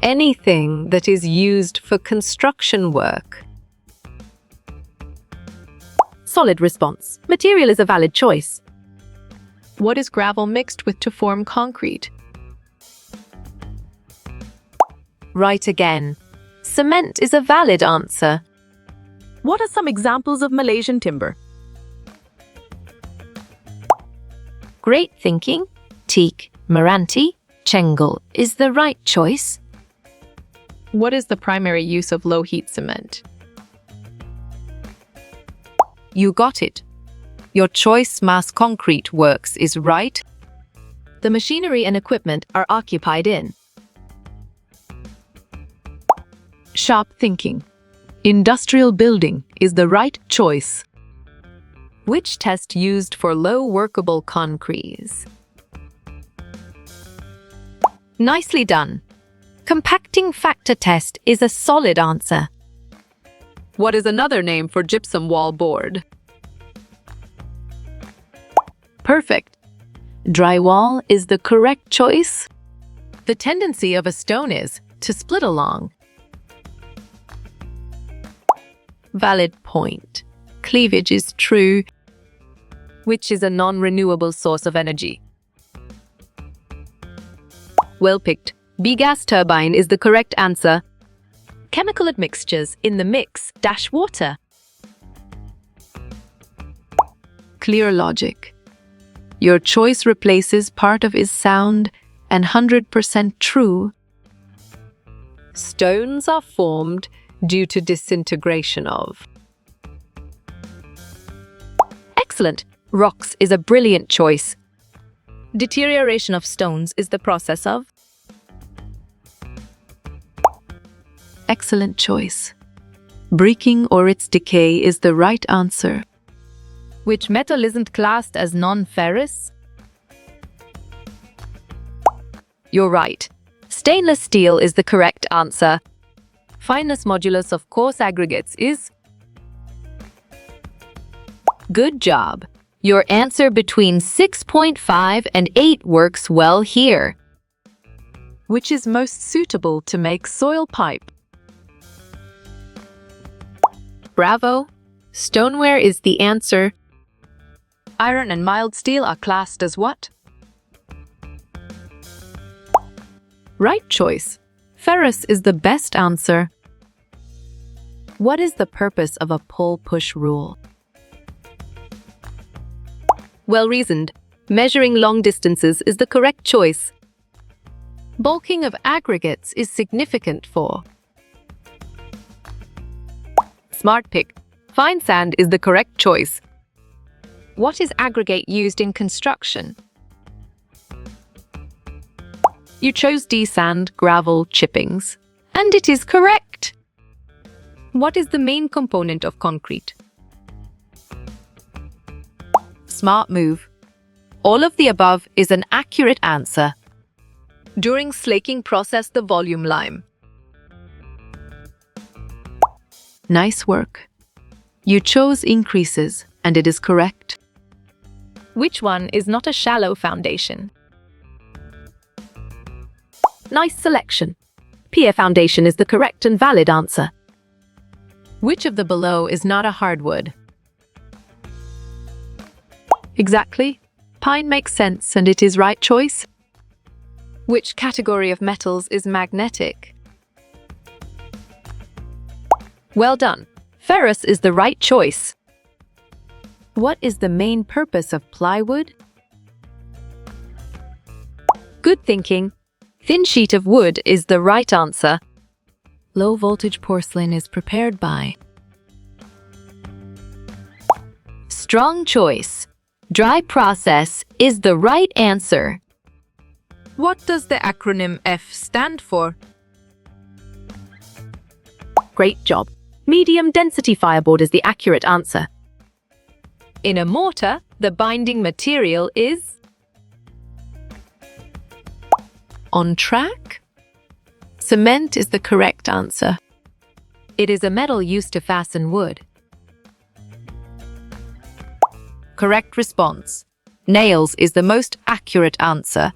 Anything that is used for construction work. Solid response. Material is a valid choice. What is gravel mixed with to form concrete? Right again. Cement is a valid answer. What are some examples of Malaysian timber? Great thinking. Teak, Meranti, Chengal is the right choice. What is the primary use of low-heat cement? You got it. Your choice mass concrete works is right. The machinery and equipment are occupied in. Sharp thinking. Industrial building is the right choice. Which test used for low workable concretes? Nicely done. Compacting factor test is a solid answer. What is another name for gypsum wall board? Perfect. Drywall is the correct choice. The tendency of a stone is to split along. Valid point. Cleavage is true. Which is a non-renewable source of energy. Well picked. B-gas turbine is the correct answer. Chemical admixtures in the mix dash water. Clear logic. Your choice replaces part of is sound and 100% true. Stones are formed due to disintegration of. Excellent. Rocks is a brilliant choice. Deterioration of stones is the process of. Excellent choice. Breaking or its decay is the right answer. Which metal isn't classed as non-ferrous? You're right. Stainless steel is the correct answer. Fineness modulus of coarse aggregates is. Good job. Your answer between 6.5 and 8 works well here. Which is most suitable to make soil pipe? Bravo. Stoneware is the answer. Iron and mild steel are classed as what? Right choice. Ferrous is the best answer. What is the purpose of a pull-push rule? Well reasoned. Measuring long distances is the correct choice. Bulking of aggregates is significant for. Smart pick. Fine sand is the correct choice. What is aggregate used in construction? You chose D sand, gravel, chippings. And it is correct. What is the main component of concrete? Smart move. All of the above is an accurate answer. During slaking process the volume lime. Nice work. You chose increases, and it is correct. Which one is not a shallow foundation? Nice selection. Pier foundation is the correct and valid answer. Which of the below is not a hardwood? Exactly. Pine makes sense, and it is right choice. Which category of metals is magnetic? Well done. Ferrous is the right choice. What is the main purpose of plywood? Good thinking. Thin sheet of wood is the right answer. Low voltage porcelain is prepared by. Strong choice. Dry process is the right answer. What does the acronym F stand for? Great job. Medium density fireboard is the accurate answer. In a mortar, the binding material is On track? Cement is the correct answer. It is a metal used to fasten wood. Correct response. Nails is the most accurate answer.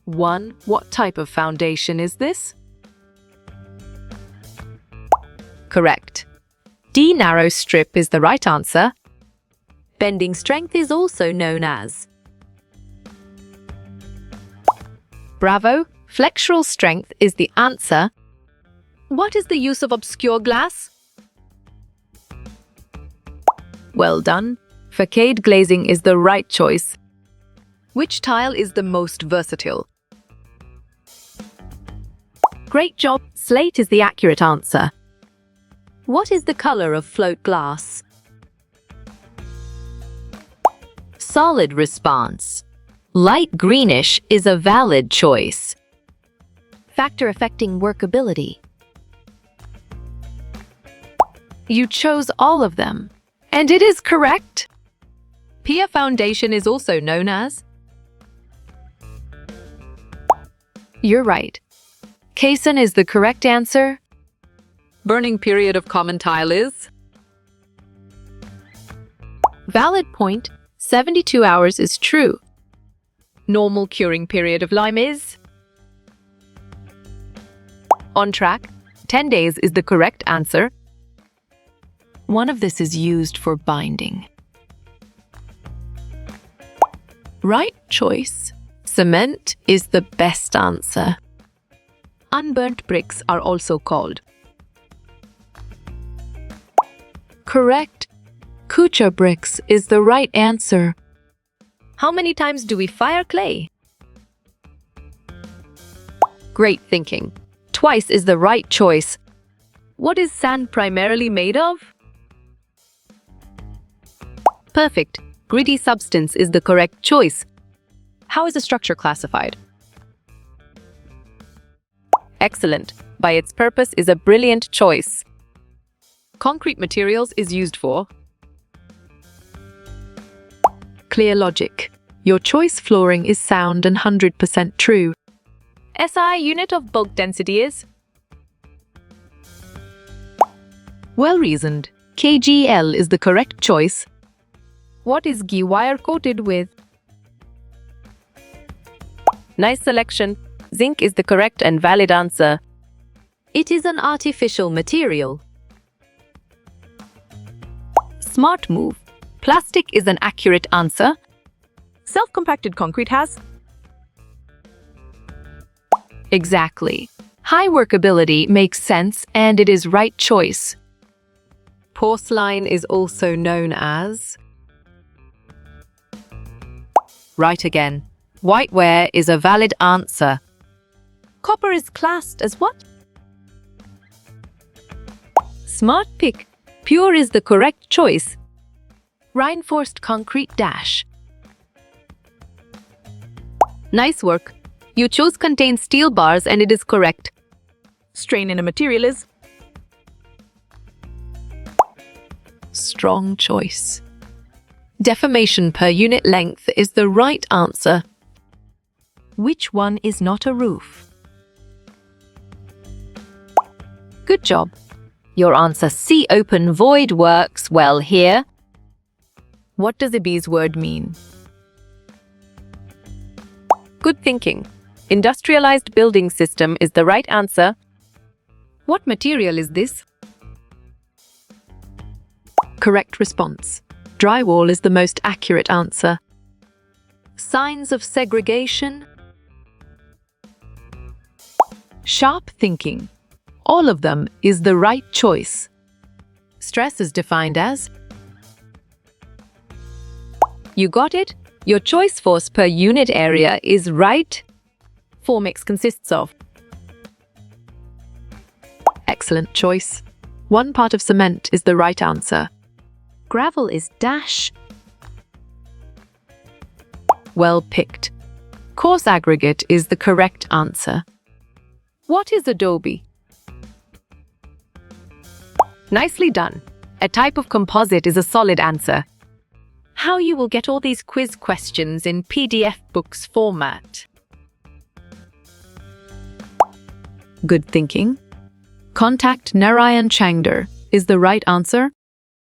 1. What type of foundation is this? Correct. D narrow strip is the right answer. Bending strength is also known as. Bravo, flexural strength is the answer. What is the use of obscure glass? Well done. Facade glazing is the right choice. Which tile is the most versatile? Great job, slate is the accurate answer. What is the color of float glass? Solid response. Light greenish is a valid choice. Factor affecting workability. You chose all of them, and it is correct. Pier foundation is also known as. You're right. Caisson is the correct answer. Burning period of common tile is. Valid point, 72 hours is true. Normal curing period of lime is. On track, 10 days is the correct answer. One of this is used for binding. Right choice. Cement is the best answer. Unburnt bricks are also called. Correct. Kucha bricks is the right answer. How many times do we fire clay? Great thinking. Twice is the right choice. What is sand primarily made of? Perfect. Gritty substance is the correct choice. How is a structure classified? Excellent. By its purpose is a brilliant choice. Concrete materials is used for. Clear logic. Your choice flooring is sound and 100% true. SI unit of bulk density is. Well reasoned. KGL is the correct choice. What is ghee wire coated with? Nice selection. Zinc is the correct and valid answer. It is an artificial material. Smart move. Plastic is an accurate answer. Self-compacted concrete has. Exactly. High workability makes sense and it is right choice. Porcelain is also known as. Right again. Whiteware is a valid answer. Copper is classed as what? Smart pick. Pure is the correct choice. Reinforced concrete dash. Nice work. You chose contain steel bars and it is correct. Strain in a material is. Strong choice. Deformation per unit length is the right answer. Which one is not a roof? Good job. Your answer C open void works well here. What does Ibis word mean? Good thinking. Industrialized building system is the right answer. What material is this? Correct response. Drywall is the most accurate answer. Signs of segregation. Sharp thinking. All of them is the right choice. Stress is defined as. You got it? Your choice force per unit area is right. Formix consists of. Excellent choice. One part of cement is the right answer. Gravel is dash. Well picked. Coarse aggregate is the correct answer. What is adobe? Nicely done. A type of composite is a solid answer. How you will get all these quiz questions in PDF books format. Good thinking. Contact Narayan Changder is the right answer.